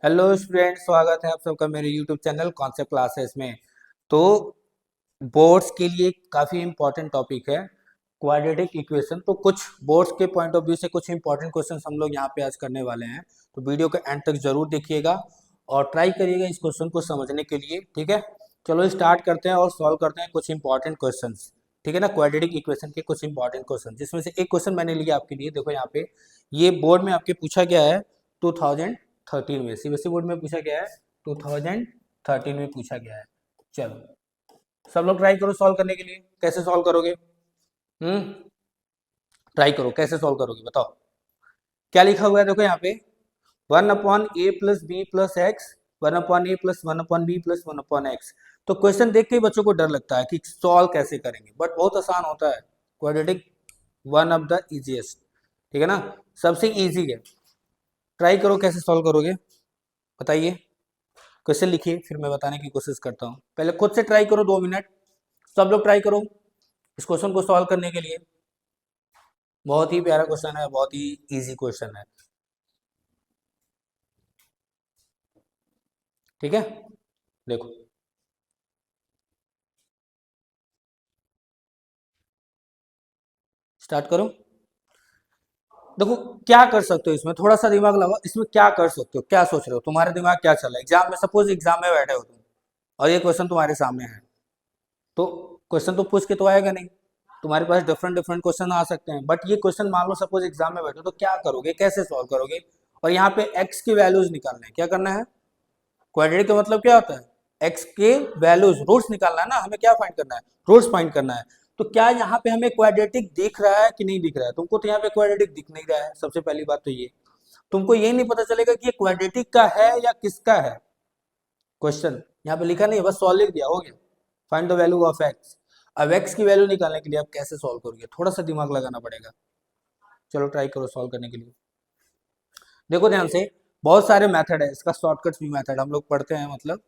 Hello student, स्वागत है आप सबका मेरे यूट्यूब चैनल कॉन्सेप्ट क्लासेस में। तो बोर्ड्स के लिए काफ़ी इंपॉर्टेंट टॉपिक है क्वाड्रेटिक इक्वेशन। तो कुछ बोर्ड्स के पॉइंट ऑफ व्यू से कुछ इंपॉर्टेंट क्वेश्चन हम लोग यहाँ पे आज करने वाले हैं। तो वीडियो के एंड तक जरूर देखिएगा और ट्राई करिएगा इस क्वेश्चन को समझने के लिए। ठीक है, चलो स्टार्ट करते हैं और सॉल्व करते हैं कुछ इंपॉर्टेंट क्वेश्चन। ठीक है ना, क्वाड्रेटिक इक्वेशन के कुछ इंपॉर्टेंट क्वेश्चन, जिसमें से एक क्वेश्चन मैंने लिया आपके लिए। देखो यहाँ पे ये बोर्ड में आपके पूछा गया है 2013 में, सीबीएसई बोर्ड में पूछा गया है 2013 में पूछा गया है। चलो सब लोग ट्राई करो सॉल्व करने के लिए। कैसे सॉल्व करोगे? ट्राई करो, कैसे सॉल्व करोगे बताओ। क्या लिखा हुआ है देखो यहाँ पे, 1/a plus B plus x, 1/a plus 1/b plus 1/x। तो क्वेश्चन देख के ही बच्चों को डर लगता है कि सॉल्व कैसे करेंगे, बट बहुत आसान होता है। Quadratic one of the easiest, ठीक है ना, सबसे इजी है। ट्राई करो कैसे सॉल्व करोगे, बताइए। क्वेश्चन लिखिए, फिर मैं बताने की कोशिश करता हूँ। पहले खुद से ट्राई करो 2 मिनट, सब लोग ट्राई करो इस क्वेश्चन को सॉल्व करने के लिए। बहुत ही प्यारा क्वेश्चन है, बहुत ही इजी क्वेश्चन है। ठीक है, देखो स्टार्ट करो। देखो क्या कर सकते हो इसमें, थोड़ा सा दिमाग लगाओ। इसमें क्या कर सकते हो, क्या सोच रहे हो, तुम्हारे दिमाग क्या चल रहा है एग्जाम में? सपोज एग्जाम में बैठे हो तुम और ये क्वेश्चन तुम्हारे सामने है, तो क्वेश्चन तो पूछ के तो आएगा नहीं। तुम्हारे पास डिफरेंट डिफरेंट क्वेश्चन आ सकते हैं, बट ये क्वेश्चन मान लो सपोज एग्जाम में बैठे हो, तो क्या करोगे, कैसे सॉल्व करोगे? और यहाँ पे एक्स की वैल्यूज निकालना है। क्या करना है? क्वाड्रेटिक का मतलब क्या होता है? एक्स के वैल्यूज, रूट्स निकालना है ना हमें। क्या फाइंड करना है? रूट्स फाइंड करना है। तो क्या यहाँ पे हमें क्वाड्रेटिक दिख रहा है कि नहीं दिख रहा है? तुमको तो यहाँ पे क्वाड्रेटिक दिख नहीं रहा है। सबसे पहली बात तो ये, तुमको ये नहीं पता चलेगा कि ये क्वाड्रेटिक का है या किसका है। क्वेश्चन यहाँ पे लिखा नहीं है, बस सॉल्व लिख दिया, हो गया। Find the value of x. अब एक्स की वैल्यू निकालने के लिए आप कैसे सॉल्व करोगे? थोड़ा सा दिमाग लगाना पड़ेगा। चलो ट्राई करो सॉल्व करने के लिए। देखो ध्यान से, बहुत सारे मेथड है इसका, शॉर्टकट भी मेथड हम लोग पढ़ते हैं, मतलब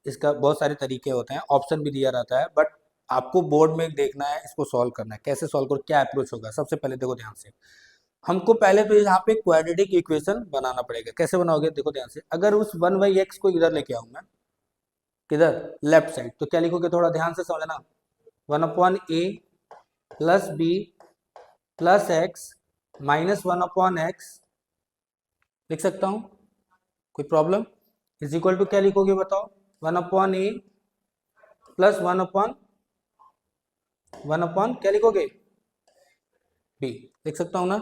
इसका बहुत सारे तरीके होते हैं, ऑप्शन भी दिया रहता है, बट आपको बोर्ड में देखना है, इसको सॉल्व करना है। कैसे सॉल्व करो, क्या अप्रोच होगा? सबसे पहले देखो ध्यान से, हमको पहले तो यहाँ पे क्वाड्रेटिक इक्वेशन बनाना पड़ेगा। कैसे बनाओगे? देखो ध्यान से, अगर उस 1/x को इधर लेके आऊँ मैं, किधर? लेफ्ट साइड, तो क्या लिखोगे? थोड़ा ध्यान से समझना। 1/a plus B plus x minus 1/x लिख सकता हूँ, कोई प्रॉब्लम? इज इक्वल टू क्या लिखोगे बताओ? 1/a प्लस 1/1 क्या लिखोगे? b लिख सकता हूँ ना।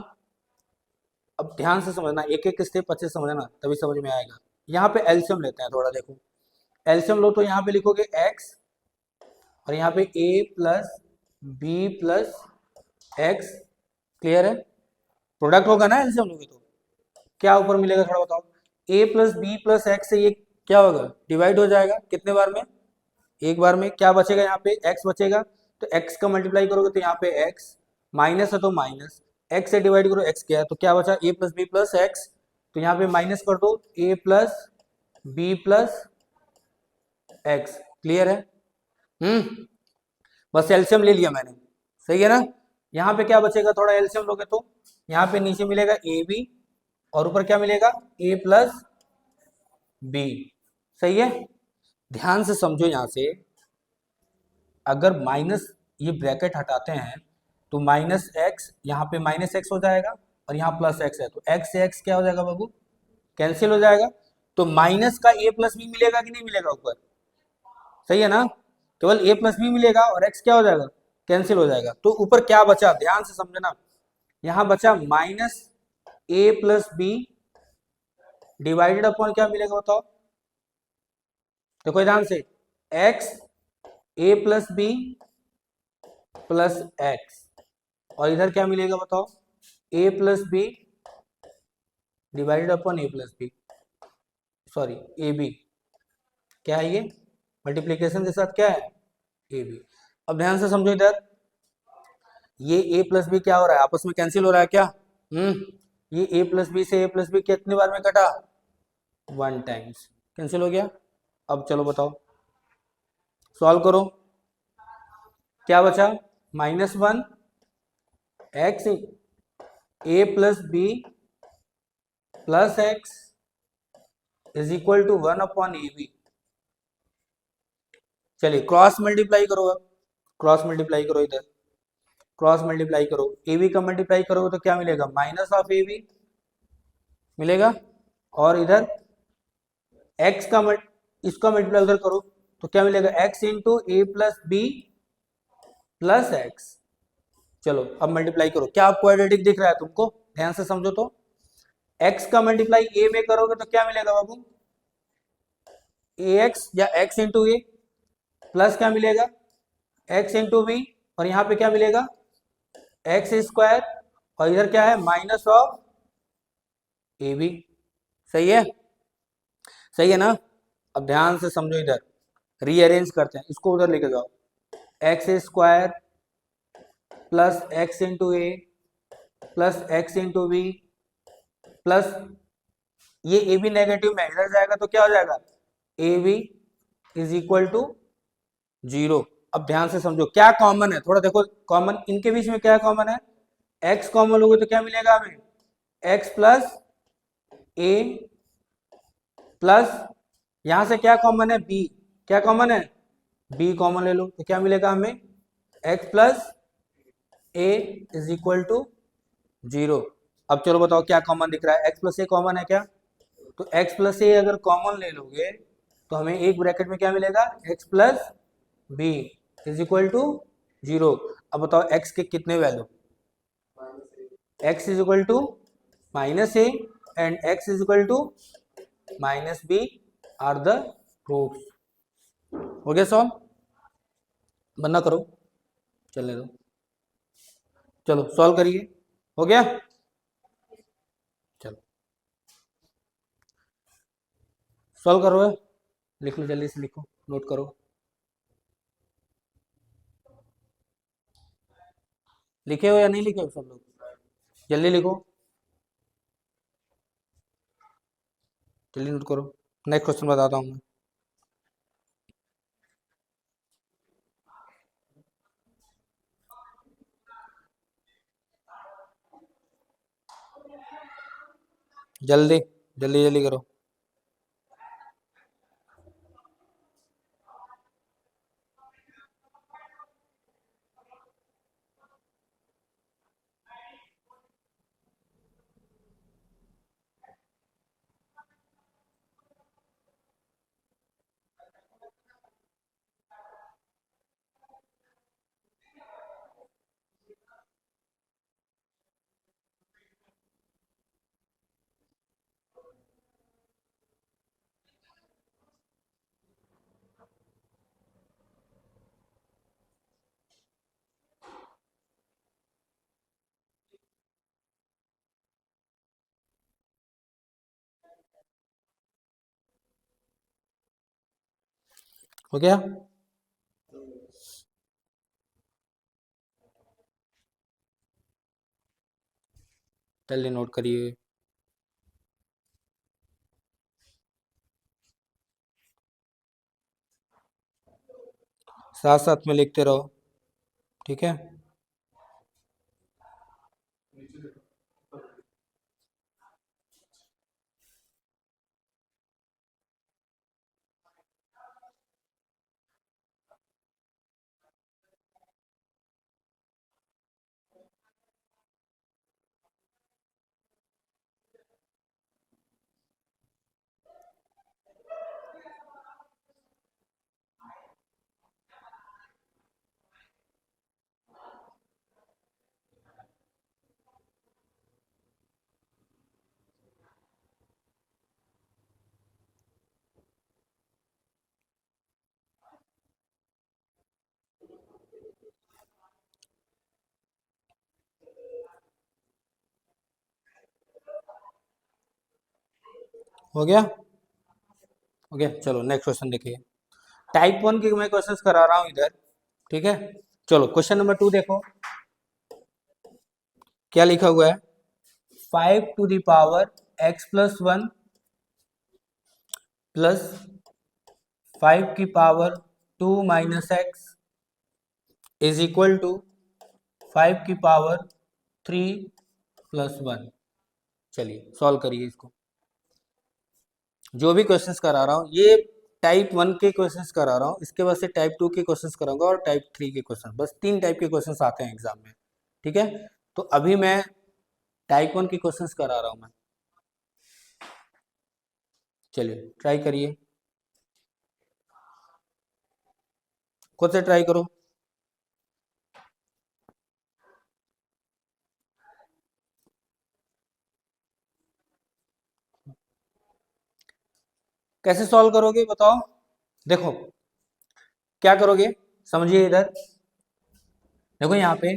अब ध्यान से समझना, एक एक स्टेप अच्छे से समझना, तभी समझ में आएगा। यहाँ पे एल्शियम लेते हैं थोड़ा, देखो एल्शियम लो तो यहाँ पे लिखोगे x और यहाँ पे a plus B plus x. Clear है? प्रोडक्ट होगा ना एल्शियम लोगे तो क्या ऊपर मिलेगा थोड़ा बताओ? a plus B plus x से ये क्या होगा? डिवाइड हो जाएगा कितने बार में? एक बार में। क्या बचेगा यहाँ पे? x बचेगा। तो x का मल्टीप्लाई करोगे तो यहाँ पे x, माइनस है तो माइनस, x से डिवाइड करो x क्या है, तो क्या बचा? a plus B plus x. तो यहाँ पे माइनस कर दो a plus B plus x. Clear है? बस एल्शियम ले लिया मैंने, सही है ना। यहाँ पे क्या बचेगा? थोड़ा एल्शियम लोगे तो यहाँ पे नीचे मिलेगा ए बी और ऊपर क्या मिलेगा? a plus B. सही है? ध्यान से समझो यहाँ से, अगर माइनस ये ब्रैकेट हटाते हैं तो माइनस एक्स, यहाँ पे माइनस एक्स हो जाएगा और यहाँ प्लस एक्स है, तो एक्स से एक्स क्या हो जाएगा बाबू? कैंसिल हो जाएगा। तो माइनस का ए प्लस बी मिलेगा कि नहीं मिलेगा ऊपर? सही है ना, केवल ए प्लस बी मिलेगा और एक्स क्या हो जाएगा? कैंसिल हो जाएगा। तो ऊपर क्या बचा? ध्यान से समझना, यहाँ बचा minus A plus B divided upon क्या मिलेगा बताओ? देखो ध्यान से, X A plus B plus X, और इधर क्या मिलेगा बताओ? A plus B divided upon A plus B, sorry A B. क्या है ये? मल्टीप्लीकेशन के साथ क्या है? A B. अब ध्यान से समझो इधर, ये ए प्लस बी क्या हो रहा है? आपस में कैंसिल हो रहा है क्या? ये ए प्लस बी से ए प्लस बी कितनी बार में कटा? 1 टाइम्स, कैंसिल हो गया। अब चलो बताओ, सॉल्व करो। क्या बचा? -1 x A plus B plus x is equal to 1/AB। चलिए क्रॉस मल्टीप्लाई करो, अब क्रॉस मल्टीप्लाई करो, इधर क्रॉस मल्टीप्लाई करो, AB का मल्टीप्लाई करोगे तो क्या मिलेगा, -AB मिलेगा। और इधर x का इसका मल्टीप्लाई उधर करो तो क्या मिलेगा, x into A plus B plus x. चलो अब मल्टीप्लाई करो, क्या आपको क्वाड्रेटिक दिख रहा है तुमको, ध्यान से समझो तो। x का मल्टीप्लाई a में करोगे तो क्या मिलेगा बाबू, ax या x इंटू ए, प्लस क्या मिलेगा, x इंटू बी, और यहाँ पे क्या मिलेगा, एक्स स्क्वायर, और इधर क्या है, माइनस ऑफ ए बी। सही है, सही है ना। अब ध्यान से समझो, इधर रीअरेंज करते हैं, इसको उधर लेके जाओ, X square plus X into A plus X into B plus ये ए बी नेगेटिव में इधर जाएगा तो क्या हो जाएगा, A B is equal to 0। अब ध्यान से समझो क्या कॉमन है, थोड़ा देखो कॉमन इनके बीच में क्या कॉमन है, x कॉमन लोगे तो क्या मिलेगा हमें, x प्लस ए प्लस यहां से क्या कॉमन है, b, क्या कॉमन है, b कॉमन ले लो तो क्या मिलेगा हमें, x plus A is equal to 0। अब चलो बताओ क्या कॉमन दिख रहा है, x प्लस ए कॉमन है क्या, तो x प्लस ए अगर कॉमन ले लोगे तो हमें एक ब्रैकेट में क्या मिलेगा, x plus B is equal to 0। अब बताओ x के कितने value, x is equal to minus A and x is equal to minus B are the proofs. हो गया सॉल्व, बनना करो, चलने दो, चलो सॉल्व करिए, हो गया, चलो सॉल्व करो, लिख लो जल्दी से, लिखो नोट करो, लिखे हो या नहीं लिखे हो सब लोग, जल्दी लिखो, जल्दी नोट करो, नेक्स्ट क्वेश्चन बताता हूँ मैं। जल्दी जल्दी जल्दी करो। हो गया, जल्दी नोट करिए, साथ साथ में लिखते रहो, ठीक है। हो गया, हो गया, चलो नेक्स्ट क्वेश्चन देखिए, टाइप 1 के मैं क्वेश्चंस करा रहा हूँ इधर, ठीक है। चलो क्वेश्चन नंबर 2 देखो, क्या लिखा हुआ है, 5 to the power x plus 1 plus 5 की power 2 minus x is equal to 5 की पावर 3 प्लस 1। चलिए सॉल्व करिए इसको, जो भी क्वेश्चंस करा रहा हूँ ये टाइप 1 के क्वेश्चंस करा रहा हूँ, इसके बाद से टाइप 2 के क्वेश्चंस कराऊंगा और टाइप 3 के क्वेश्चन, बस 3 टाइप के क्वेश्चंस आते हैं एग्जाम में। ठीक है, तो अभी मैं टाइप 1 के क्वेश्चंस करा रहा हूँ मैं। चलिए ट्राई करिए, खुद से ट्राई करो। कैसे सॉल्व करोगे बताओ। देखो क्या करोगे, समझिए इधर, देखो यहाँ पे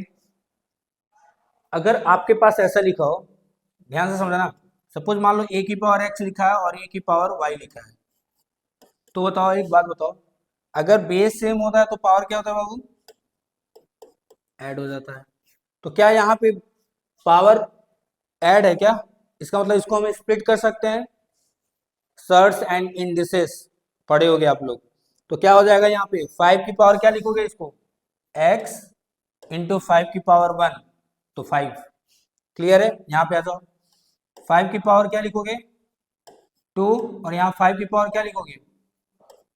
अगर आपके पास ऐसा लिखा हो, ध्यान से समझना, सपोज मान लो ए की पावर एक्स लिखा है और ए की पावर वाई लिखा है, तो बताओ एक बात बताओ, अगर बेस सेम होता है तो पावर क्या होता है बाबू, ऐड हो जाता है। तो क्या यहाँ पे पावर ऐड है क्या, इसका मतलब इसको हम स्प्लिट कर सकते हैं, सर्ट्स एंड इंडिसेस पढ़े होगे आप लोग। तो क्या हो जाएगा यहाँ पे 5 की पावर क्या लिखोगे इसको, x इंटू 5 की पावर 1, तो 5। क्लियर है, यहाँ पे आ जाओ, 5 की पावर क्या लिखोगे 2, और यहाँ 5 की पावर क्या लिखोगे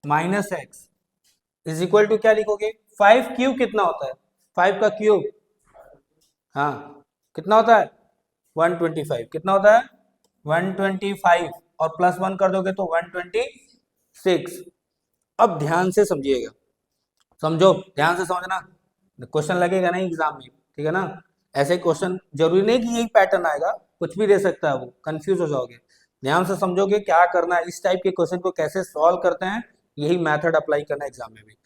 minus x, is equal to क्या लिखोगे, 5 क्यूब कितना होता है, 5 का क्यूब, हाँ कितना होता है 125, कितना होता है 125, और प्लस 1 कर दोगे तो 126। अब ध्यान से समझिएगा, समझो ध्यान से समझना, क्वेश्चन लगेगा नहीं एग्जाम में, ठीक है ना। ऐसे क्वेश्चन जरूरी नहीं कि यही पैटर्न आएगा, कुछ भी दे सकता है, वो कंफ्यूज हो जाओगे। ध्यान से समझोगे क्या करना है, इस टाइप के क्वेश्चन को कैसे सॉल्व करते हैं, यही मेथड अप्लाई करना है एग्जाम में भी।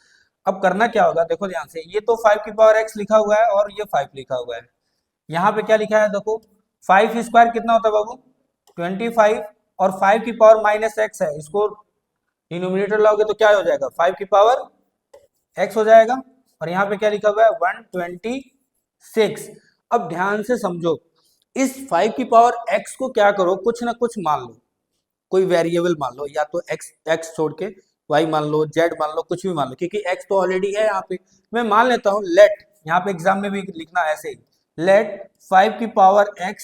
अब करना क्या होगा, देखो ध्यान से, ये तो 5 की पावर x लिखा हुआ है और ये 5 लिखा हुआ है, यहाँ पे क्या लिखा है देखो, 5 स्क्वायर कितना होता है बाबू 25, और 5 की पावर माइनस एक्स है, इसको डिनोमिनेटर लाओगे तो क्या हो जाएगा 5 की पावर x हो जाएगा, और यहाँ पे क्या लिखा हुआ है 126। अब ध्यान से समझो, इस 5 की पावर x को क्या करो, कुछ ना कुछ मान लो, कोई वेरिएबल मान लो, या तो x छोड़ के y मान लो, z मान लो, कुछ भी मान लो, क्योंकि x तो ऑलरेडी है यहाँ पे। मैं मान लेता हूँ लेट, यहाँ पे एग्जाम में भी लिखना ऐसे ही, लेट 5 की power x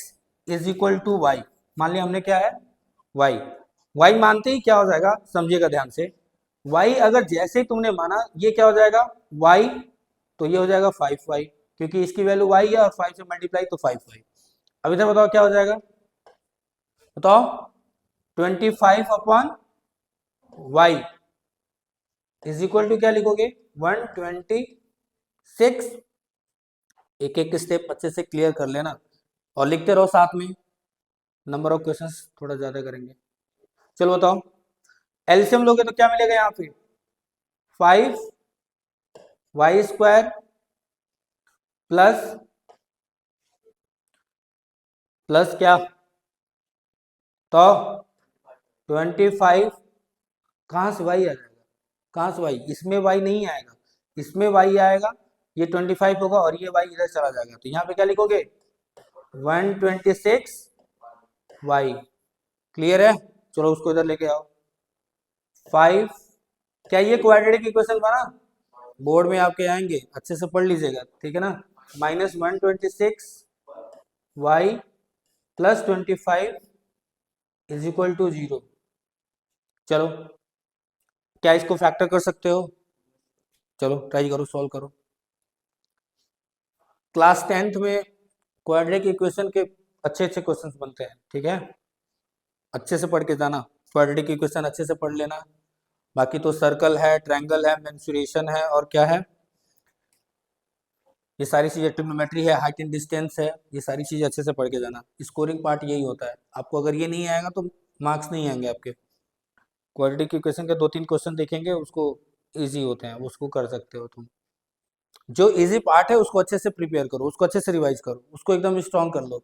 is equal to y, मान लिया हमने क्या है y, y मानते ही क्या हो जाएगा, समझिएगा ध्यान से, y अगर जैसे ही तुमने माना ये क्या हो जाएगा y, तो ये हो जाएगा 5y, क्योंकि इसकी वैल्यू y है और 5 से मल्टीप्लाई तो 5y। अब इधर बताओ क्या हो जाएगा, बताओ 25 upon y is equal to क्या लिखोगे 126। एक एक स्टेप अच्छे से क्लियर कर लेना और लिखते रहो साथ में, नंबर ऑफ क्वेश्चंस थोड़ा ज्यादा करेंगे। चलो बताओ, एलसीएम लोगे तो क्या मिलेगा यहाँ पे 5y स्क्वायर प्लस प्लस क्या, तो 25, कहाँ से y आ जाएगा, कहाँ से y, इसमें y नहीं आएगा, इसमें y आएगा, ये 25 होगा और ये y इधर चला जाएगा, तो यहाँ पे क्या लिखोगे 126y। क्लियर है, चलो उसको इधर लेके आओ 5, क्या ये क्वाड्रेटिक इक्वेशन बना, बोर्ड में आपके आएंगे अच्छे से पढ़ लीजिएगा, ठीक है ना, minus 126y plus 25 is equal to 0। चलो क्या इसको फैक्टर कर सकते हो, चलो ट्राई करो, सॉल्व करो। क्लास 10th में क्वाड्रेटिक इक्वेशन के अच्छे अच्छे क्वेश्चंस बनते हैं, ठीक है, अच्छे से पढ़ के जाना, क्वाड्रेटिक इक्वेशन अच्छे से पढ़ लेना। बाकी तो सर्कल है, ट्रायंगल है, मेंसुरेशन है, और क्या है, ये सारी चीजें, ट्रिग्नोमेट्री है, हाइट एंड डिस्टेंस है, ये सारी चीजें अच्छे से पढ़ के जाना। स्कोरिंग पार्ट यही होता है, आपको अगर ये नहीं आएगा तो मार्क्स नहीं आएंगे आपके। क्वाड्रेटिक इक्वेशन के 2-3 क्वेश्चन देखेंगे, उसको इजी होते हैं, उसको कर सकते हो तुम। जो इजी पार्ट है उसको अच्छे से प्रिपेयर करो, उसको अच्छे से रिवाइज करो, उसको एकदम स्ट्रॉन्ग कर लो।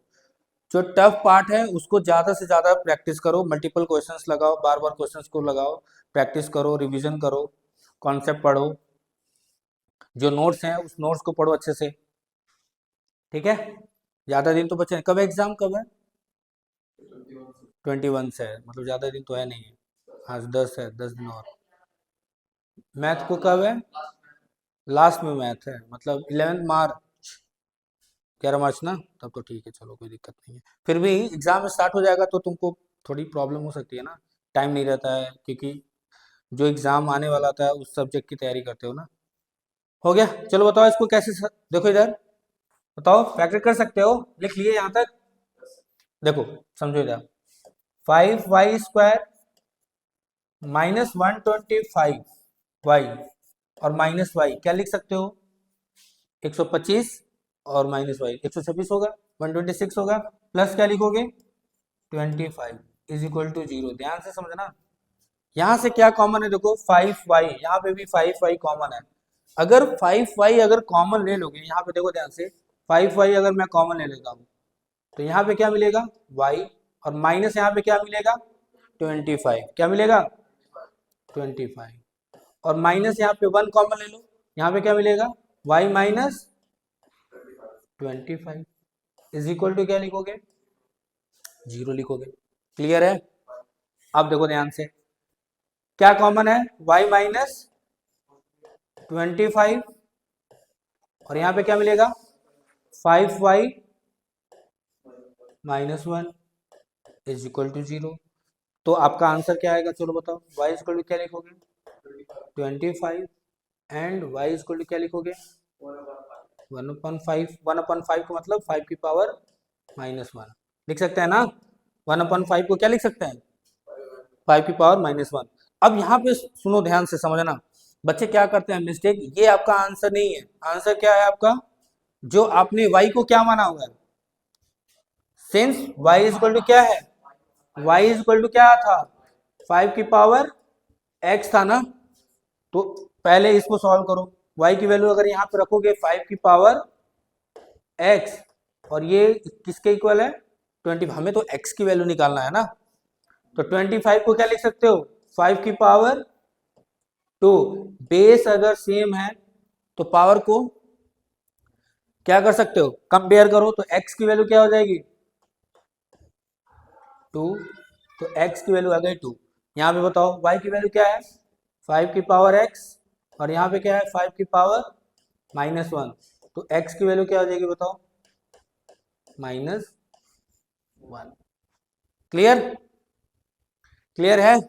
जो टफ पार्ट है उसको ज़्यादा से ज़्यादा प्रैक्टिस करो, मल्टीपल क्वेश्चंस लगाओ, बार बार क्वेश्चंस को लगाओ, प्रैक्टिस करो, रिवीजन करो, कॉन्सेप्ट पढ़ो, जो नोट्स हैं उस नोट्स को पढ़ो अच्छे से, ठीक है। ज़्यादा दिन तो बचे, कब एग्जाम कब है 21 से है, मतलब ज़्यादा दिन तो है नहीं है, आज 10 है, 10 दिन और। मैथ को कब है, लास्ट में मैथ है, मतलब 11 मार्च, 11 मार्च ना, तब तो ठीक है, चलो कोई दिक्कत नहीं है। फिर भी एग्जाम स्टार्ट हो जाएगा तो तुमको थोड़ी प्रॉब्लम हो सकती है ना, टाइम नहीं रहता है, क्योंकि जो एग्ज़ाम आने वाला था उस सब्जेक्ट की तैयारी करते हो ना। हो गया, चलो बताओ इसको कैसे देखो इधर, बताओ फैक्टर कर सकते हो, लिख लिए यहाँ तक। देखो समझो इधर, 5y² -125y और -y क्या लिख सकते हो, 125 और -y 126 होगा, 126 होगा, प्लस क्या लिखोगे 25 इज इक्वल टू 0। ध्यान से समझना, यहाँ से क्या कॉमन है, देखो 5y, यहाँ पे भी 5y कॉमन है। अगर 5y अगर कॉमन ले लोगे, यहाँ पे देखो ध्यान से, 5y अगर मैं कॉमन ले लेता हूँ तो यहाँ पे क्या मिलेगा y, और माइनस यहाँ पे क्या मिलेगा 25, क्या मिलेगा 25, और माइनस यहाँ पे 1 कॉमन ले लो, यहाँ पे क्या मिलेगा y minus 25 is equal to क्या लिखोगे 0 लिखोगे। क्लियर है। अब देखो ध्यान से, क्या कॉमन है y माइनस 25, और यहाँ पे क्या मिलेगा 5y -1 इज इक्वल टू 0। तो आपका आंसर क्या आएगा, चलो बताओ, y इज इक्वल टू क्या लिखोगे 25, and y is equal to क्या लिखोगे 1/5। 1/5 को मतलब 5 की पावर -1 लिख सकते हैं ना। 1/5 को क्या लिख सकते हैं 5 की पावर -1। अब यहाँ पे सुनो ध्यान से समझना, बच्चे क्या करते हैं मिस्टेक, ये आपका आंसर नहीं है। आंसर क्या है आपका, जो आपने y को क्या माना हुआ है, since y is equal to क्या है, y इज इक्वल टू क्या था 5 की पावर x था ना। तो पहले इसको सॉल्व करो, y की वैल्यू अगर यहाँ पे रखोगे 5 की पावर x, और ये किसके इक्वल है 20, हमें तो x की वैल्यू निकालना है ना। तो 25 को क्या लिख सकते हो 5 की पावर 2। बेस अगर सेम है तो पावर को क्या कर सकते हो कंपेयर करो, तो x की वैल्यू क्या हो जाएगी 2, तो x की वैल्यू आ गई 2। यहाँ पे बताओ y की वैल्यू क्या है 5 की पावर x, और यहाँ पे क्या है 5 की पावर -1, तो x की वैल्यू क्या हो जाएगी बताओ -1। क्लियर, क्लियर है।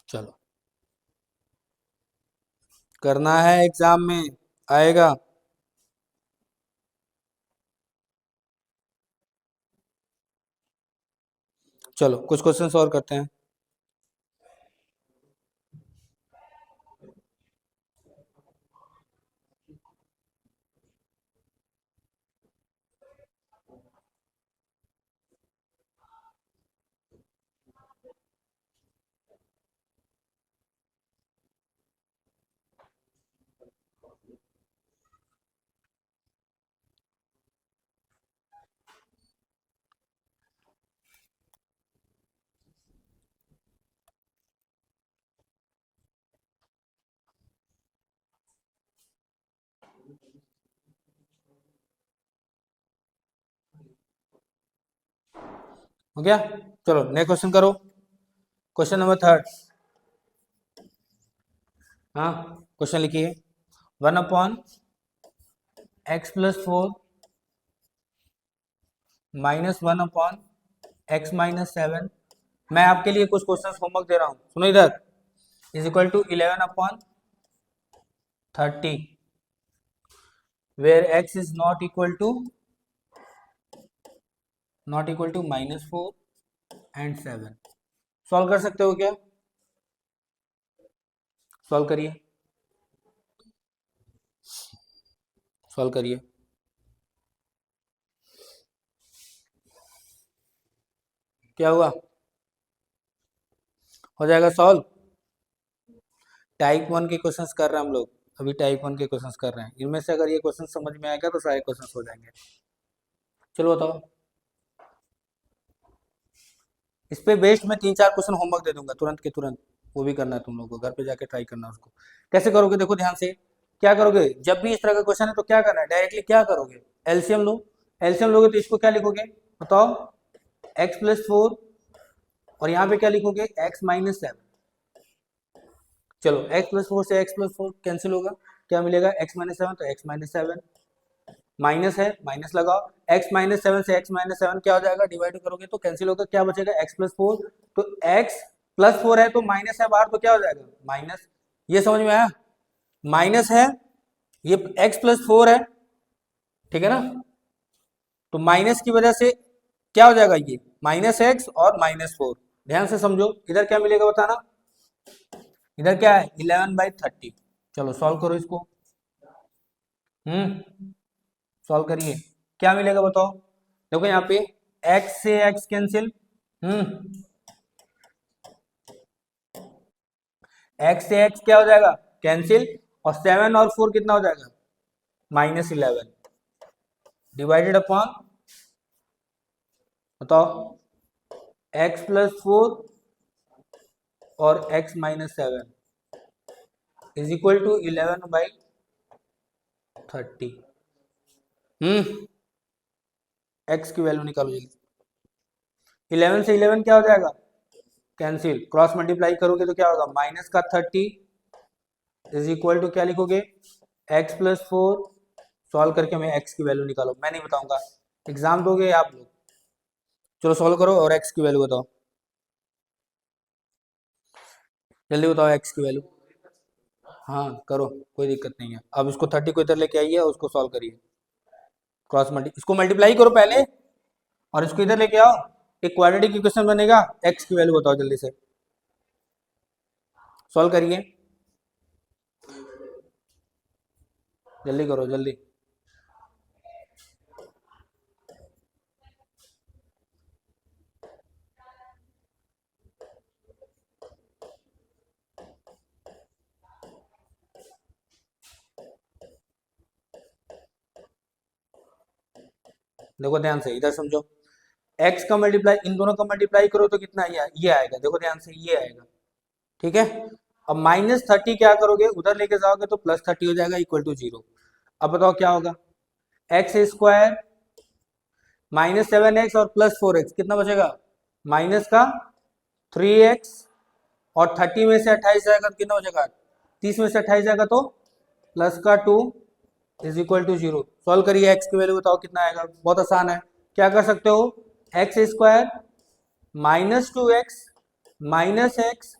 चलो करना है, एग्जाम में आएगा। चलो कुछ क्वेश्चन सॉल्व करते हैं। हो गया, चलो नेक्स्ट क्वेश्चन करो, क्वेश्चन नंबर 3। हाँ क्वेश्चन लिखिए, 1/x+4 -1/x-7। मैं आपके लिए कुछ क्वेश्चन होमवर्क दे रहा हूँ, सुनो इधर, is equal to 11/30 where x is not equal to -4 and 7। Solve कर सकते हो क्या, सॉल्व करिए, सॉल्व करिए। क्या हुआ, हो जाएगा सॉल्व। टाइप 1 के क्वेश्चंस कर रहे हैं हम लोग, अभी टाइप 1 के क्वेश्चंस कर रहे हैं। इनमें से अगर ये क्वेश्चन समझ में आएगा तो सारे क्वेश्चंस हो जाएंगे। चलो बताओ, इस पे बेस्ड मैं 3-4 क्वेश्चन होमवर्क दे दूंगा तुरंत के तुरंत, वो भी करना है तुम लोगों को, घर पे जाके ट्राई करना है उसको। कैसे करोगे देखो ध्यान से, क्या करोगे जब भी इस तरह का क्वेश्चन है तो क्या करना है, डायरेक्टली क्या करोगे एलसीएम लो। एलसीएम लोगे तो इसको क्या लिखोगे बताओ x+4, और यहाँ पे क्या लिखोगे x-7। चलो x+4 से x+4 कैंसिल होगा, क्या मिलेगा x-7, तो x-7 माइनस है, माइनस लगाओ, x-7 से x-7 क्या हो जाएगा, डिवाइड करोगे तो कैंसिल होगा, क्या बचेगा x+4, तो x+4 है तो माइनस है बाहर तो क्या हो जाएगा माइनस, ये समझ में आया, माइनस है, ये x+4 है, ठीक है ना, तो माइनस की वजह से क्या हो जाएगा, ये -x और -4, ध्यान से समझो, इधर क्या मिलेगा बताना, इधर क्या है 11/30, चलो सॉल्व करो इसको, सॉल्व करिए, क्या मिलेगा बताओ, देखो यहाँ पे x से x कैंसिल, x से x क्या हो जाएगा कैंसिल, और 7 और 4 कितना हो जाएगा -11, डिवाइडेड अपॉन, बताओ x+4 और x-7 is equal to 11/30, x की वैल्यू निकालो जल्दी, 11 से 11 क्या हो जाएगा कैंसिल, क्रॉस मल्टीप्लाई करोगे तो क्या होगा -30 इज इक्वल टू क्या लिखोगे x+4, सॉल्व करके हमें x की वैल्यू निकालो, मैं नहीं बताऊंगा, एग्जाम दोगे आप लोग, चलो सॉल्व करो और x की वैल्यू बताओ, जल्दी बताओ x की वैल्यू, हाँ करो कोई दिक्कत नहीं है, अब इसको 30 को इधर लेके आइए और उसको सॉल्व करिए, क्रॉस मल्टी इसको मल्टीप्लाई करो पहले और इसको इधर लेके आओ, एक क्वाड्रेटिक इक्वेशन बनेगा, x की वैल्यू बताओ जल्दी से, सॉल्व करिए, जल्दी करो जल्दी, देखो ध्यान से इधर समझो, x का मल्टीप्लाई इन दोनों का मल्टीप्लाई करो तो कितना ये आएगा, देखो ध्यान से ये आएगा, ठीक है, अब -30 क्या करोगे उधर लेके जाओगे तो +30 हो जाएगा इक्वल टू 0, अब बताओ क्या होगा, x² -7x और +4x कितना बचेगा, माइनस का 3x और 30 में से 28 जाएगा तो कितना बचेगा, 30 में से 28 जाएगा तो प्लस का 2 इज इक्वल टू 0, सॉल्व करिए, x की वैल्यू बताओ कितना आएगा, बहुत आसान है, क्या कर सकते हो, x² -2x -x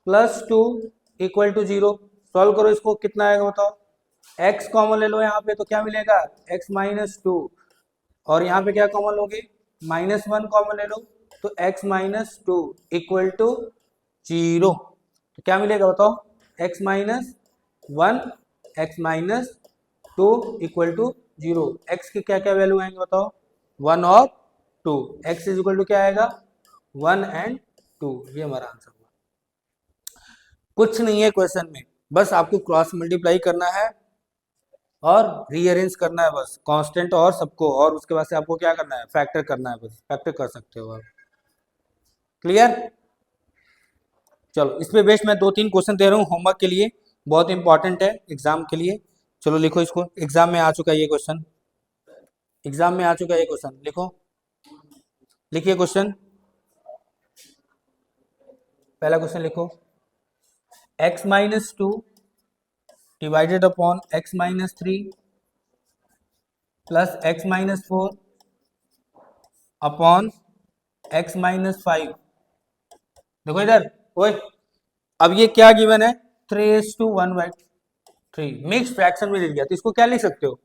+2 equal to 0, solve करो इसको कितना आएगा बताओ, x कॉमन ले लो यहाँ पे तो क्या मिलेगा x-2, और यहाँ पे क्या कॉमन लोगे -1 कॉमन ले लो तो x-2 इक्वल टू 0, तो क्या मिलेगा बताओ x-1 x-2 equal to 0, x की क्या क्या वैल्यू आएंगे बताओ 1 और 2, x इज इक्वल टू क्या आएगा 1 एंड 2, ये हमारा आंसर हुआ, कुछ नहीं है क्वेश्चन में, बस आपको क्रॉस मल्टीप्लाई करना है और रीअरेंज करना है बस कांस्टेंट और सबको, और उसके बाद से आपको क्या करना है फैक्टर करना है, बस फैक्टर कर सकते हो आप, क्लियर, चलो इस पे बेस्ड मैं 2-3 क्वेश्चन दे रहा हूँ होमवर्क के लिए, बहुत इंपॉर्टेंट है एग्जाम के लिए, चलो लिखो इसको, एग्जाम में आ चुका है ये क्वेश्चन, एग्जाम में आ चुका है ये क्वेश्चन, लिखो, लिखिए क्वेश्चन, पहला क्वेश्चन लिखो, x-2 divided upon x-3 plus x-4 upon x-5, देखो इधर ओए, अब ये क्या गिवन है 3:1/3, मिक्स फ्रैक्शन में दे दिया तो इसको क्या लिख सकते हो,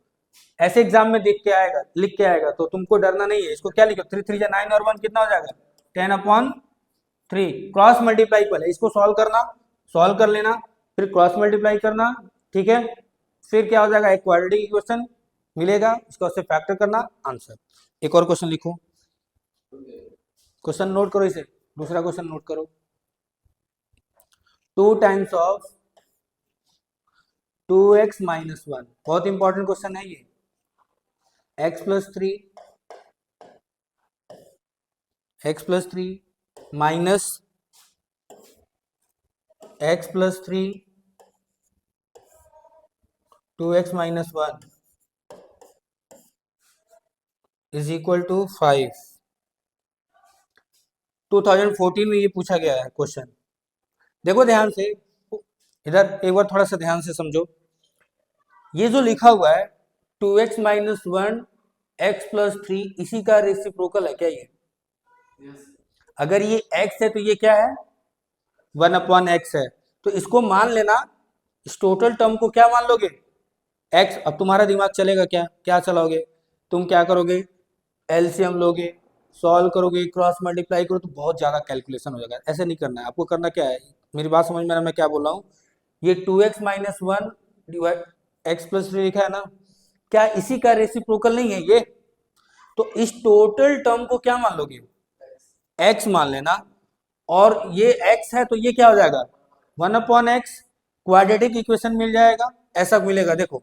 ऐसे एग्जाम में देख के आएगा लिख के आएगा तो तुमको डरना नहीं है, इसको क्या लिखो 3×3 = 9 और 1 कितना हो जाएगा 10/3, क्रॉस मल्टीप्लाई पहले इसको सॉल्व करना, सॉल्व कर लेना, फिर क्रॉस मल्टीप्लाई करना, ठीक है, फिर क्या हो जाएगा एक क्वाड्रेटिक इक्वेशन मिलेगा, इसको उससे फैक्टर करना, आंसर, एक और क्वेश्चन लिखो, क्वेश्चन नोट करो इसे, दूसरा क्वेश्चन नोट करो, 2 टाइम्स ऑफ 2x - 1, बहुत इंपॉर्टेंट क्वेश्चन है ये, x+3 minus x+3 2x - 1 is equal to 5, 2014 में ये पूछा गया है क्वेश्चन, देखो ध्यान से इधर एक बार थोड़ा सा ध्यान से समझो, ये जो लिखा हुआ है 2x-1 x+3 इसी का रेसिप्रोकल है क्या ये? अगर ये x है तो ये क्या है? 1/x है। तो इसको मान लेना, इस टोटल टर्म को क्या मान लोगे? x। अब तुम्हारा दिमाग चलेगा क्या, क्या चलाओगे तुम? क्या करोगे? एलसीएम लोगे, सॉल्व करोगे, क्रॉस मल्टीप्लाई करो, तो बहुत ज़्यादा कैलकुलेशन हो जाएगा। ऐसे नहीं करना है आपको। करना क्या है, मेरी बात समझ में आ रहा है मैं क्या बोल रहा हूँ? ये 2x-1 डिवाइड x+3 लिखा है ना, क्या इसी का रेसिप्रोकल नहीं है ये? तो इस टोटल टर्म को क्या मान लोगे? x मान लेना। और ये x है तो ये क्या हो जाएगा? 1/x। क्वाड्रेटिक इक्वेशन मिल जाएगा, ऐसा मिलेगा। देखो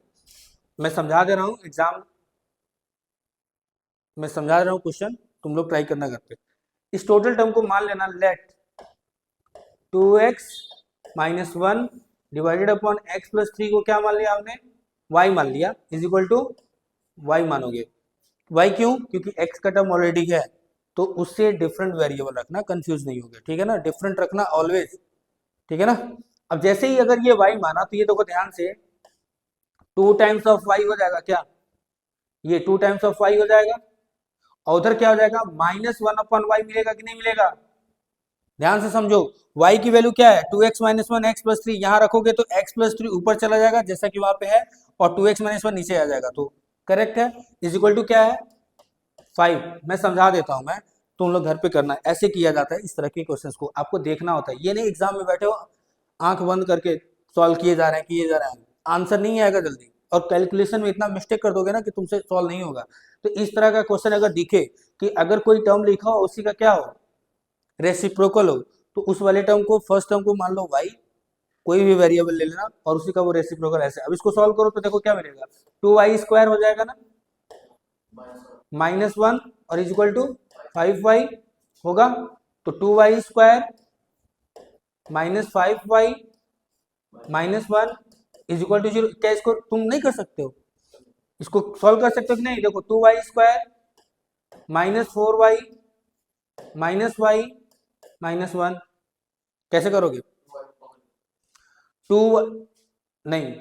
मैं समझा दे रहा हूँ एग्जाम, मैं समझा रहा हूँ क्वेश्चन, तुम लोग ट्राई करना घर पे। इस टोटल टर्म को मान लेना, late 2x-1 divided upon x+3 को क्या मान लिया आपने? y मान लिया, इज इक्वल टू y मानोगे। y क्यों? क्योंकि x का टर्म ऑलरेडी है, तो उससे डिफरेंट वेरिएबल रखना, कंफ्यूज नहीं होगा, ठीक है ना? डिफरेंट रखना ऑलवेज, ठीक है ना? अब जैसे ही अगर ये y माना तो ये देखो ध्यान से 2 टाइम्स ऑफ y हो जाएगा क्या? ये 2 टाइम्स ऑफ y हो जाएगा, और उधर क्या हो जाएगा? -1/y मिलेगा कि नहीं मिलेगा? ध्यान से समझो, y की वैल्यू क्या है? 2x-1 x+3। यहाँ रखोगे तो x+3 ऊपर चला जाएगा जैसा कि वहां पे है, और 2x-1 नीचे आ जाएगा, तो करेक्ट है। इज इक्वल टू क्या है? 5। मैं समझा देता हूं, मैं तुम लोग घर पे करना, ऐसे किया जाता है इस तरह के क्वेश्चंस को, आपको देखना होता है। ये नहीं एग्जाम में बैठे हो आंख बंद करके सॉल्व किए जा रहे हैं, किए जा रहे हैं, आंसर नहीं आएगा जल्दी, और कैलकुलेशन में इतना मिस्टेक कर दोगे ना कि तुमसे सॉल्व नहीं होगा। तो इस तरह का क्वेश्चन अगर दिखे कि अगर कोई टर्म लिखा हो उसी का क्या हो? रेसिप्रोकल हो, तो उस वाले टर्म को, फर्स्ट टर्म को मान लो y, कोई भी वेरिएबल ले लेना, और उसी का वो रेसिप्रोकल ऐसे। अब इसको सॉल्व करो तो देखो क्या मिलेगा? 2y² हो जाएगा ना, -1 और इज इक्वल टू 5y होगा। तो 2y² -5y -1 is equal to 0। क्या इसको तुम नहीं कर सकते हो? इसको सॉल्व कर सकते हो कि नहीं? देखो 2y² -4y -y -1, कैसे करोगे? 2 नहीं,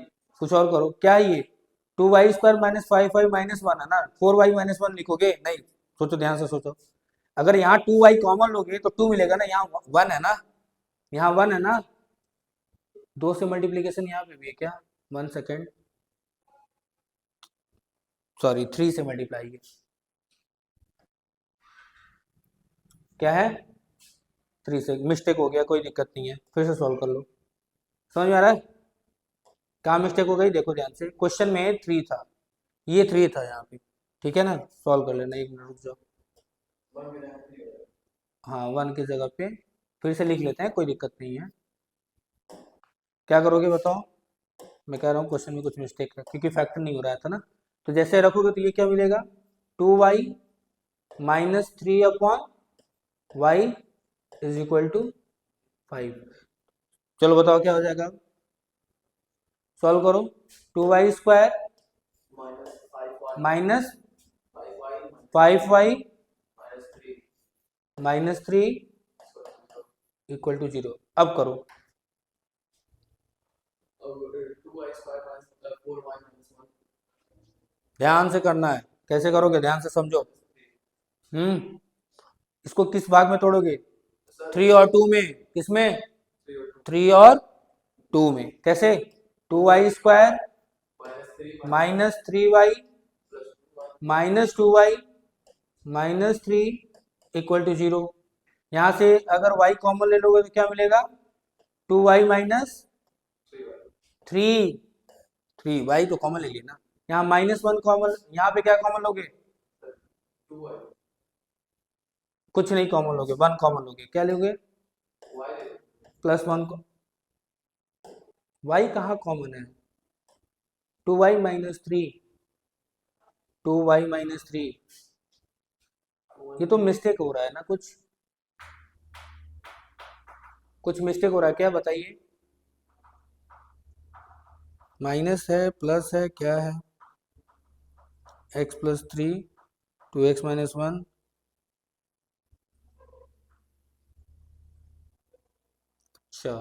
कुछ और करो। क्या है ये? 2y² -5y -1 है ना, 4y -1 लिखोगे? नहीं, सोचो, ध्यान से सोचो। अगर यहाँ 2y कॉमन लोगे तो 2 मिलेगा ना, यहाँ 1 है ना, यहाँ 1 है ना, 2 से मल्टीप्लीकेशन यहाँ पे भी है क्या? 1 सेकेंड, सॉरी, 3 से मल्टीप्लाई है, क्या है? 3 से मिस्टेक हो गया, कोई दिक्कत नहीं है, फिर से सॉल्व कर लो। समझ में आ रहा है क्या मिस्टेक हो गई? देखो ध्यान से, क्वेश्चन में 3 था, ये 3 था यहाँ पे, ठीक है ना? सॉल्व कर लेना, 1 मिनट रुक जाओ। हाँ, 1 की जगह पे फिर से लिख लेते हैं, कोई दिक्कत नहीं है। क्या करोगे बताओ? मैं कह रहा हूँ क्वेश्चन में कुछ मिस्टेक है, क्योंकि फैक्टर नहीं हो रहा था ना। तो जैसे रखोगे तो ये क्या मिलेगा? 2y -3/y is equal to 5। चलो बताओ क्या हो जाएगा? सॉल्व करो। 2y² -5y -3 equal to 0। अब करो। ध्यान से करना है, कैसे करोगे ध्यान से समझो। इसको किस भाग में तोड़ोगे? 3 और 2 में। किसमें? 3 और 2 में। कैसे? 2y² -3y -2y -3 equal to 0। यहाँ से अगर y कॉमन ले लोगे तो क्या मिलेगा? 2y -3, 3y तो कॉमन ले लिया ना। यहाँ -1 कॉमन, यहाँ पे क्या कॉमन लोगे? कुछ नहीं कॉमन लोगे, 1 कॉमन लोगे। क्या लोगे? +1 को। y कहाँ कॉमन है? 2y -3, 2y -3। ये तो मिस्टेक हो रहा है ना, कुछ मिस्टेक हो रहा है क्या, बताइए? माइनस है, प्लस है, क्या है? x+3 2x -1। अच्छा,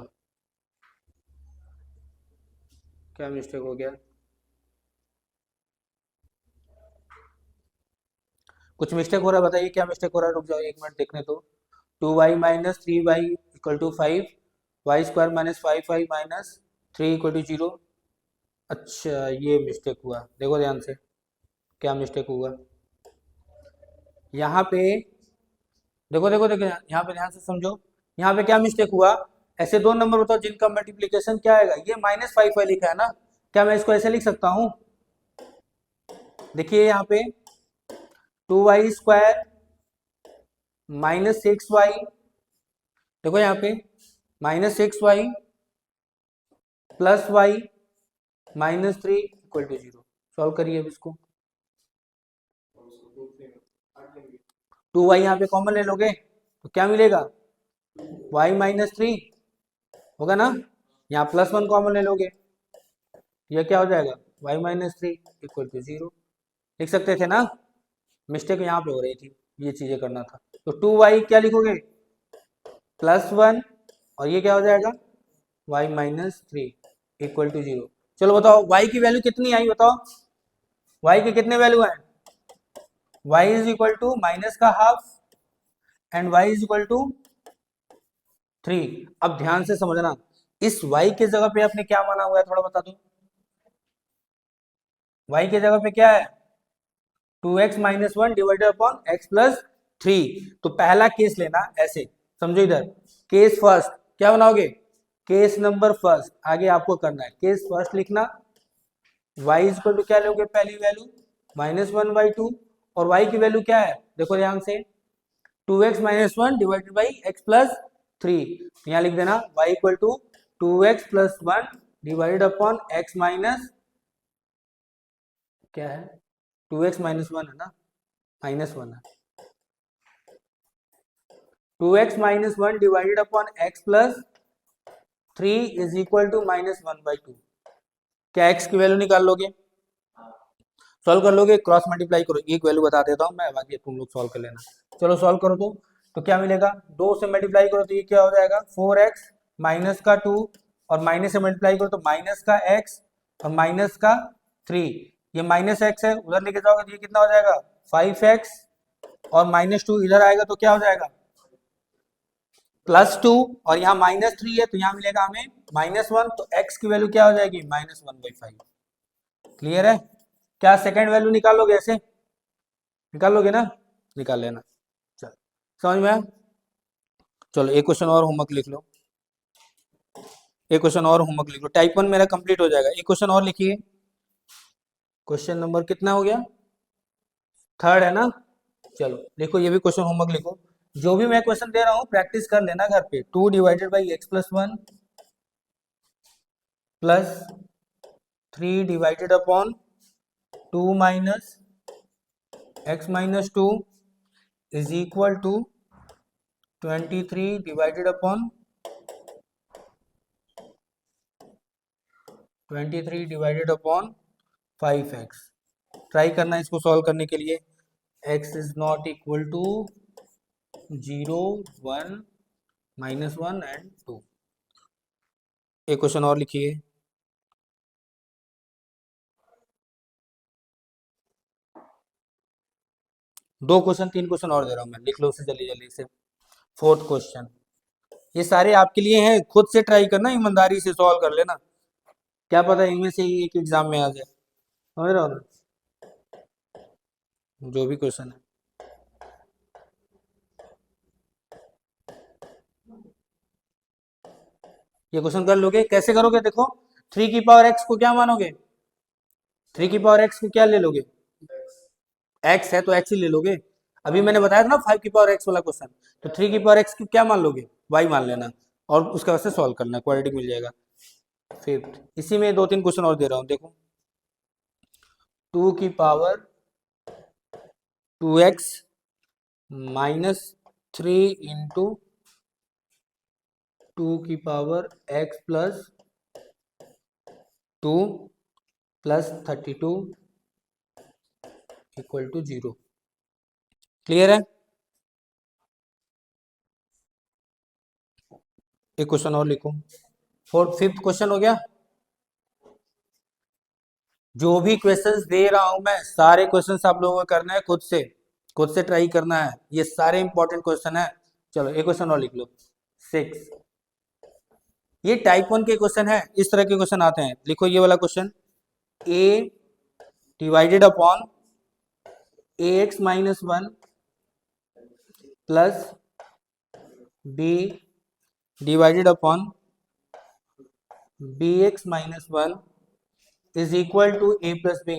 क्या मिस्टेक हो गया? कुछ मिस्टेक हो रहा है, बताइए क्या मिस्टेक हो रहा है, रुक जाओ एक मिनट देखने तो। 2y minus 3y equal to 5, y square minus 5y minus 3 equal to 0। अच्छा ये मिस्टेक हुआ, देखो ध्यान से क्या मिस्टेक हुआ यहाँ पे। देखो देखो देखो यहाँ पे ध्यान से समझो, यहाँ पे क्या मिस्टेक हुआ। ऐसे दो नंबर बताओ जिनका मल्टीप्लीकेशन क्या आएगा, ये -5y लिखा है ना, क्या मैं इसको ऐसे लिख सकता हूँ। देखिए यहाँ पे 2y स्क्वायर -6y, देखो यहाँ पे -6y plus y -3 equal to 0। Solve करिए अब इसको। 2y यहाँ पे कॉमन ले लोगे तो क्या मिलेगा, y -3 होगा ना, यहाँ +1 कॉमन ले लोगे, यह क्या हो जाएगा, y -3 इक्वल टू 0। लिख सकते थे ना, मिस्टेक यहाँ पे हो रही थी, ये चीजें करना था। तो 2y क्या लिखोगे, +1, और ये क्या हो जाएगा, y -3 इक्वल टू 0। चलो बताओ y की वैल्यू कितनी आई, बताओ y के कितने वैल्यू हैं, y is equal to minus का half and y is equal to 3। अब ध्यान से समझना, इस y के जगह पे आपने क्या माना हुआ है, थोड़ा बता दो। y के जगह पे क्या है, 2x minus 1 divided upon x plus 3। तो पहला केस लेना ऐसे, समझो इधर, केस फर्स्ट क्या बनाओगे, केस नंबर फर्स्ट, आगे आपको करना है केस फर्स्ट लिखना। y इज इक्वल टू क्या लोगे, पहली वैल्यू -1/2, और y की वैल्यू क्या है, देखो ध्यान से, 2x minus 1 divided by x plus 3। यहाँ लिख देना y equal to 2x plus 1 divided upon x minus क्या है, 2x माइनस 1 है ना, -1 है, 2x minus 1 divided upon x plus 3 is equal to -1/2। क्या x की वैल्यू निकाल लोगे, सॉल्व कर लोगे, क्रॉस मल्टीप्लाई करो, एक वैल्यू बता देता हूँ मैं, बाकी तुम लोग सॉल्व कर लेना। चलो सॉल्व करो तो क्या मिलेगा, 2 से मल्टीप्लाई करो तो ये क्या हो जाएगा, 4x माइनस का 2, और माइनस से मल्टीप्लाई करो तो माइनस का x और माइनस का 3, ये माइनस x है, उधर लेके जाओगे तो ये कितना हो जाएगा 5x, और -2 इधर आएगा तो क्या हो जाएगा +2, और यहाँ -3 है तो यहाँ मिलेगा हमें -1, तो x की वैल्यू क्या हो जाएगी -1/5। क्लियर है, क्या सेकंड वैल्यू निकालोगे ऐसे, निकाल लोगे ना, निकाल लेना। चलो समझ में आया? चलो एक क्वेश्चन और होमवर्क लिख लो, एक क्वेश्चन और होमवर्क लिख लो, टाइप 1 मेरा कंप्लीट हो जाएगा, एक क्वेश्चन और लिखिए। क्वेश्चन नंबर कितना हो गया, थर्ड है ना। चलो देखो ये भी क्वेश्चन होमवर्क लिखो, जो भी मैं क्वेश्चन दे रहा हूँ प्रैक्टिस कर लेना घर पे। 2 divided by x plus 1 plus 3 divided upon 2 minus x minus 2 is equal to 23 divided upon 23 divided upon 5x। Try करना इसको सॉल्व करने के लिए, x is not equal to 0, 1, -1 and 2। एक क्वेश्चन और लिखिए। दो क्वेश्चन तीन क्वेश्चन और दे रहा हूं मैं, लिख लो उसे जल्दी जल्दी से। फोर्थ क्वेश्चन, ये सारे आपके लिए हैं, खुद से ट्राई करना, ईमानदारी से सॉल्व कर लेना, क्या पता इनमें से ही एक एग्जाम में आ जाए, समझ रहे हो ना? जो भी क्वेश्चन है ये क्वेश्चन कर लोगे, कैसे करोगे देखो, 3 की पावर x को क्या मानोगे, 3 की पावर x को क्या ले लोगे, x है तो x ही ले लोगे। अभी मैंने बताया था ना 5 की पावर x वाला क्वेश्चन, तो 3 की पावर x को क्या मान लोगे, y मान लेना, और उसका वैसे सॉल्व करना, क्वाड्रेटिक मिल जाएगा। फिफ्थ, इसी में दो तीन क्वेश्चन और दे रहा हूं, देखो 2 की पावर 2x माइनस 3 इंटू 2 की power x plus 2 plus 32 equal to 0। Clear है, एक क्वेश्चन और लिखो। फोर्थ फिफ्थ क्वेश्चन हो गया। जो भी क्वेश्चंस दे रहा हूं मैं, सारे क्वेश्चंस आप लोगों को करना है खुद से, खुद से ट्राई करना है, ये सारे इंपॉर्टेंट क्वेश्चन है। चलो एक क्वेश्चन और लिख लो 6। ये टाइप 1 के क्वेश्चन है, इस तरह के क्वेश्चन आते हैं। लिखो ये वाला question, a divided upon ax minus 1 plus b divided upon bx minus 1 is equal to a plus b.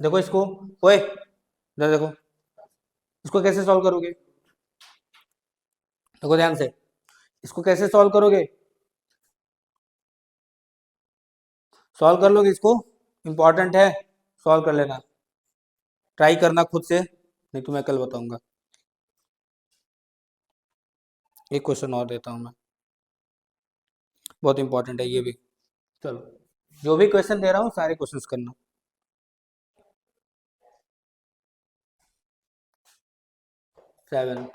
देखो इसको, ओए इधर देखो, इसको कैसे सॉल्व करोगे? देखो ध्यान से, इसको कैसे सॉल्व करोगे? सॉल्व कर लोगे इसको? इंपॉर्टेंट है, सॉल्व कर लेना, ट्राई करना खुद से, नहीं तो मैं कल बताऊंगा। एक क्वेश्चन और देता हूं मैं, बहुत इंपॉर्टेंट है ये भी। चलो जो भी क्वेश्चन दे रहा हूँ सारे क्वेश्चंस करना। 7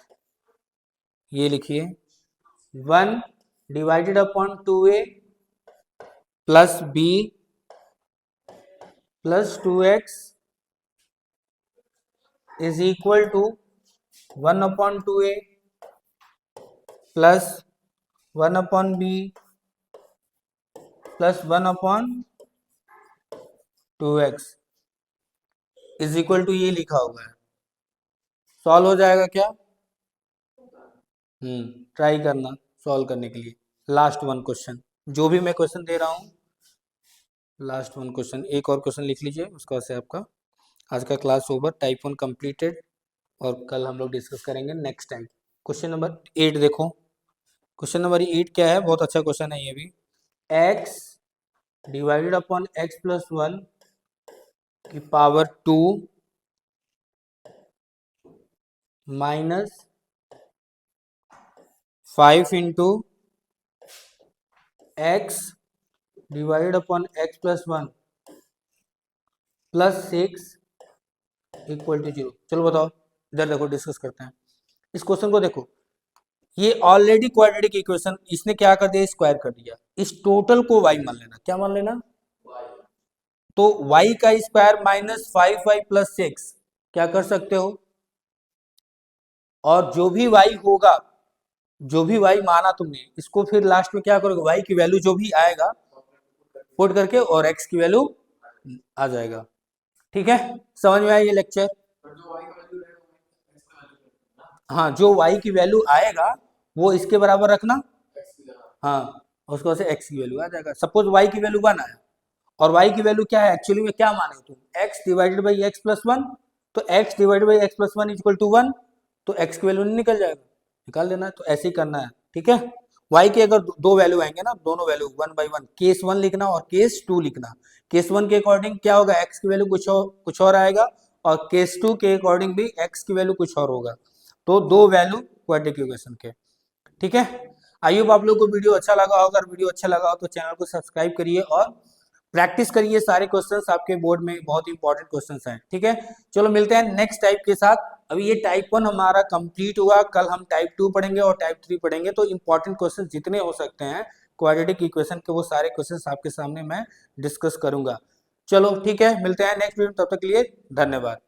ये लिखिए, 1 divided upon 2a plus b plus 2x is equal to 1 upon 2a plus 1 upon b plus 1 upon 2x is equal to ये लिखा हुआ है। सॉल्व हो जाएगा क्या? ट्राई करना सॉल्व करने के लिए। लास्ट वन क्वेश्चन, जो भी मैं क्वेश्चन दे रहा हूँ, लास्ट वन क्वेश्चन, एक और क्वेश्चन लिख लीजिए, उसका से आपका आज का क्लास ओवर, टाइप 1 कंप्लीटेड। और कल हम लोग डिस्कस करेंगे नेक्स्ट टाइम। क्वेश्चन नंबर 8 देखो, क्वेश्चन नंबर 8 क्या है, बहुत अच्छा क्वेश्चन है ये भी। x divided upon x plus 1 की power 2 minus 5 into x divided upon x plus 1 plus 6 equal to 0। चलो बताओ, इधर देखो, डिस्कस करते हैं इस क्वेश्चन को। देखो ये ऑलरेडी क्वाड्रेटिक इक्वेशन, इसने क्या कर दिया, स्क्वायर कर दिया। इस टोटल को y मान लेना, क्या मान लेना? तो y का स्क्वायर माइनस 5y प्लस 6 क्या कर सकते हो? और जो भी y होगा, जो भी y माना तुमने, इसको फिर लास्ट में क्या करोगे, y की वैल्यू जो भी आएगा पुट करके और x की वैल्यू आ जाएगा। ठीक है, समझ में आया ये लेक्चर? हाँ, जो y की वैल्यू आएगा वो इसके बराबर रखना। हाँ, उसको से x की वैल्यू आ जाएगा। सपोज y की वैल्यू 1 आया, और y की वैल्यू क्या है, एक्चुअली में क्या माने तुम, x divided by x plus 1। तो x divided by x plus 1 equal to 1, तो x की वैल्यू नहीं निकल जाएगा, निकाल देना है। तो ऐसे ही करना है, ठीक है। y के अगर दो वैल्यू आएंगे ना, दोनों वैल्यू 1/1, केस 1 लिखना और केस 2 लिखना। केस 1 के अकॉर्डिंग क्या होगा, x की वैल्यू कुछ और आएगा, और केस 2 के अकॉर्डिंग भी x की वैल्यू कुछ और होगा। तो दो वैल्यू क्वाड्रेटिक इक्वेशन के, ठीक है। आई होप आप लोग को वीडियो अच्छा लगा होगा। अगर वीडियो अच्छा लगा हो तो चैनल को सब्सक्राइब करिए और प्रैक्टिस करिए। सारे क्वेश्चंस आपके बोर्ड में बहुत इंपॉर्टेंट क्वेश्चंस हैं, ठीक है। चलो मिलते हैं नेक्स्ट टाइप के साथ। अभी ये टाइप 1 हमारा कंप्लीट हुआ, कल हम टाइप 2 पढ़ेंगे और टाइप 3 पढ़ेंगे। तो इंपॉर्टेंट क्वेश्चन जितने हो सकते हैं क्वाड्रेटिक इक्वेशन के, वो सारे क्वेश्चन आपके सामने मैं डिस्कस करूंगा। चलो ठीक है, मिलते हैं नेक्स्ट वीडियो, तब तक के लिए धन्यवाद।